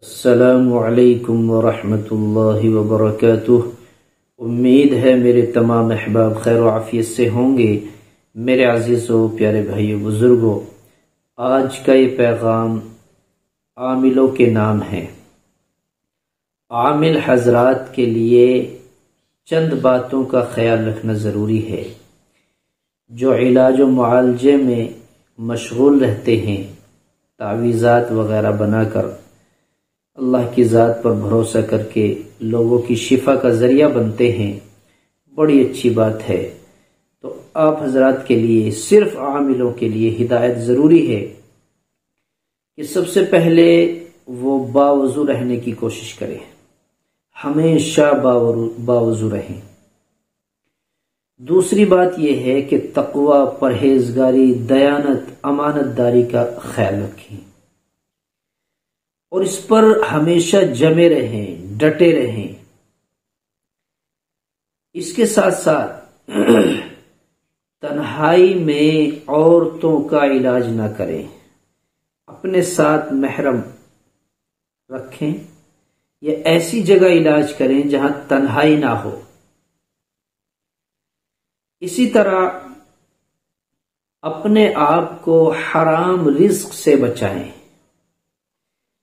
السلام علیکم ورحمۃ اللہ وبرکاتہ۔ امید ہے میرے تمام احباب خیر و عافیت سے ہوں گے۔ میرے عزیزوں، پیارے بھائیوں، بزرگوں، آج کا یہ پیغام عاملوں کے نام ہے۔ عامل حضرات کے لیے چند باتوں کا خیال رکھنا ضروری ہے۔ جو علاج و معالجے میں مشغول رہتے ہیں، تعویذات وغیرہ بنا کر اللہ کی ذات پر بھروسہ کر کے لوگوں کی شفا کا ذریعہ بنتے ہیں، بڑی اچھی بات ہے۔ تو آپ حضرات کے لیے، صرف عاملوں کے لیے ہدایت ضروری ہے کہ سب سے پہلے وہ باوضو رہنے کی کوشش کریں، ہمیشہ باوضو رہیں۔ دوسری بات یہ ہے کہ تقوی، پرہیزگاری، دیانت، امانت داری کا خیال رکھیں اور اس پر ہمیشہ جمے رہیں، ڈٹے رہیں۔ اس کے ساتھ ساتھ تنہائی میں عورتوں کا علاج نہ کریں، اپنے ساتھ محرم رکھیں یا ایسی جگہ علاج کریں جہاں تنہائی نہ ہو۔ اسی طرح اپنے آپ کو حرام رزق سے بچائیں،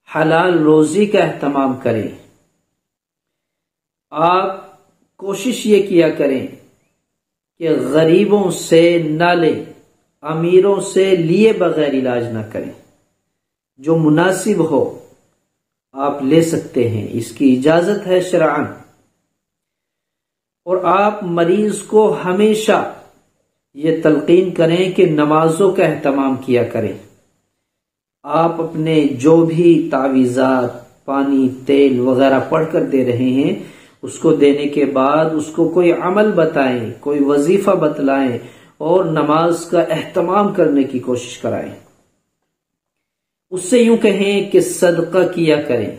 حلال روزی کا اہتمام کریں۔ آپ کوشش یہ کیا کریں کہ غریبوں سے نہ لیں، امیروں سے لیے بغیر علاج نہ کریں۔ جو مناسب ہو آپ لے سکتے ہیں، اس کی اجازت ہے شرعاً۔ اور آپ مریض کو ہمیشہ یہ تلقین کریں کہ نمازوں کا اہتمام کیا کریں۔ آپ اپنے جو بھی تعویذات، پانی، تیل وغیرہ پڑھ کر دے رہے ہیں، اس کو دینے کے بعد اس کو کوئی عمل بتائیں، کوئی وظیفہ بتلائیں اور نماز کا اہتمام کرنے کی کوشش کرائیں۔ اس سے یوں کہیں کہ صدقہ کیا کریں۔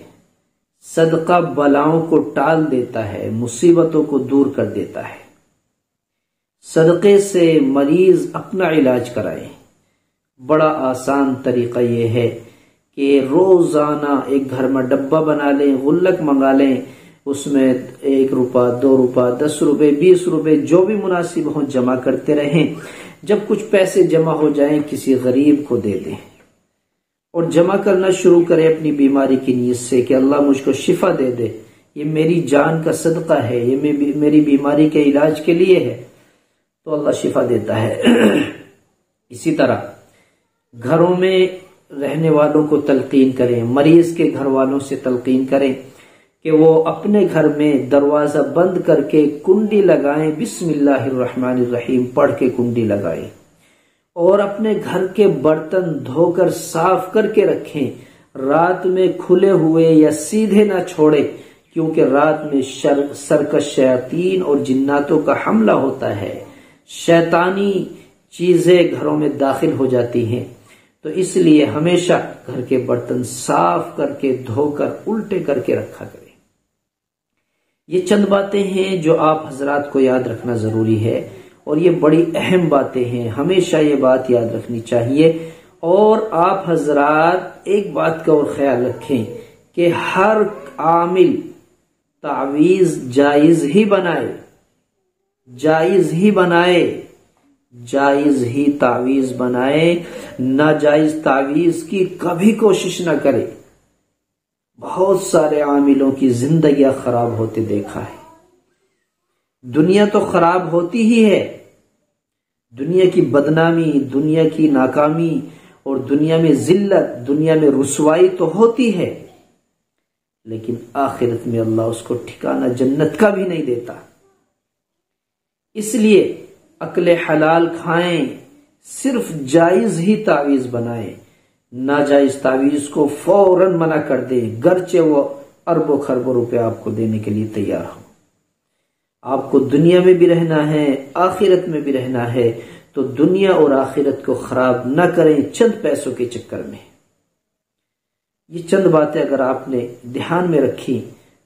صدقہ بلاؤں کو ٹال دیتا ہے، مصیبتوں کو دور کر دیتا ہے۔ صدقے سے مریض اپنا علاج کرائیں۔ بڑا آسان طریقہ یہ ہے کہ روزانہ ایک گھر میں ڈبہ بنا لیں، غلک منگا لیں، اس میں 1 روپیہ، 2 روپیہ، 10 روپے، 20 روپے جو بھی مناسب ہوں جمع کرتے رہیں۔ جب کچھ پیسے جمع ہو جائیں کسی غریب کو دے دیں اور جمع کرنا شروع کریں اپنی بیماری کی نیت سے کہ اللہ مجھ کو شفا دے دے، یہ میری جان کا صدقہ ہے، یہ میری بیماری کے علاج کے لیے ہے، تو اللہ شفا دیتا ہے۔ اسی طرح گھروں میں رہنے والوں کو تلقین کریں، مریض کے گھر والوں سے تلقین کریں کہ وہ اپنے گھر میں دروازہ بند کر کے کنڈی لگائیں، بسم اللہ الرحمن الرحیم پڑھ کے کنڈی لگائیں، اور اپنے گھر کے برتن دھو کر صاف کر کے رکھیں۔ رات میں کھلے ہوئے یا سیدھے نہ چھوڑیں، کیونکہ رات میں سرکش شیاطین اور جناتوں کا حملہ ہوتا ہے، شیطانی چیزیں گھروں میں داخل ہو جاتی ہیں۔ تو اس لیے ہمیشہ گھر کے برتن صاف کر کے، دھو کر، الٹے کر کے رکھا کریں۔ یہ چند باتیں ہیں جو آپ حضرات کو یاد رکھنا ضروری ہے، اور یہ بڑی اہم باتیں ہیں، ہمیشہ یہ بات یاد رکھنی چاہیے۔ اور آپ حضرات ایک بات کا اور خیال رکھیں کہ ہر عامل تعویذ جائز ہی بنائے، جائز ہی بنائے، جائز ہی تعویذ بنائے، ناجائز تعویذ کی کبھی کوشش نہ کرے۔ بہت سارے عاملوں کی زندگیاں خراب ہوتے دیکھا ہے۔ دنیا تو خراب ہوتی ہی ہے، دنیا کی بدنامی، دنیا کی ناکامی اور دنیا میں ذلت، دنیا میں رسوائی تو ہوتی ہے، لیکن آخرت میں اللہ اس کو ٹھکانہ جنت کا بھی نہیں دیتا۔ اس لیے عقل حلال کھائیں، صرف جائز ہی تعویذ بنائیں، ناجائز تعویذ کو فوراً منع کر دیں، گرچہ وہ اربوں خربوں روپے آپ کو دینے کے لیے تیار ہو۔ آپ کو دنیا میں بھی رہنا ہے، آخرت میں بھی رہنا ہے، تو دنیا اور آخرت کو خراب نہ کریں چند پیسوں کے چکر میں۔ یہ چند باتیں اگر آپ نے دھیان میں رکھی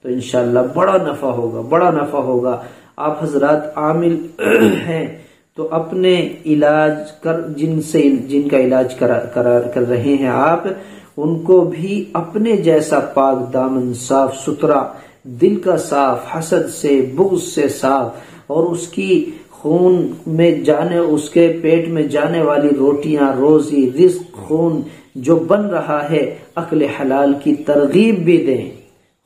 تو انشاءاللہ بڑا نفع ہوگا، بڑا نفع ہوگا۔ آپ حضرات عامل ہیں تو اپنے علاج جن کا علاج کر رہے ہیں آپ، ان کو بھی اپنے جیسا پاک دامن، صاف ستھرا دل کا صاف، حسد سے بغض سے صاف، اور اس کی خون میں جانے، اس کے پیٹ میں جانے والی روٹیاں، روزی، رزق، خون جو بن رہا ہے، عقل حلال کی ترغیب بھی دیں،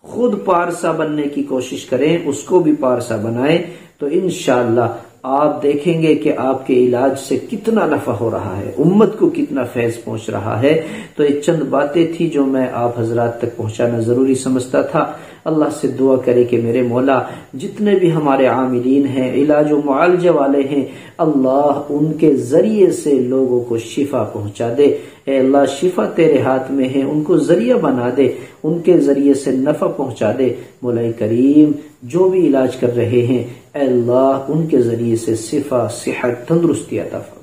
خود پارسا بننے کی کوشش کریں، اس کو بھی پارسا بنائیں، تو انشاءاللہ آپ دیکھیں گے کہ آپ کے علاج سے کتنا نفع ہو رہا ہے، امت کو کتنا فیض پہنچ رہا ہے۔ تو یہ چند باتیں تھی جو میں آپ حضرات تک پہنچانا ضروری سمجھتا تھا۔ اللہ سے دعا کرے کہ میرے مولا جتنے بھی ہمارے عاملین ہیں، علاج و معالجے والے ہیں، اللہ ان کے ذریعے سے لوگوں کو شفا پہنچا دے۔ اے اللہ شفا تیرے ہاتھ میں ہے، ان کو ذریعہ بنا دے، ان کے ذریعے سے نفع پہنچا دے۔ مولا کریم جو بھی علاج کر رہے ہیں، اے اللہ ان کے ذریعے سے شفا، صحت، تندرستی عطا فرما۔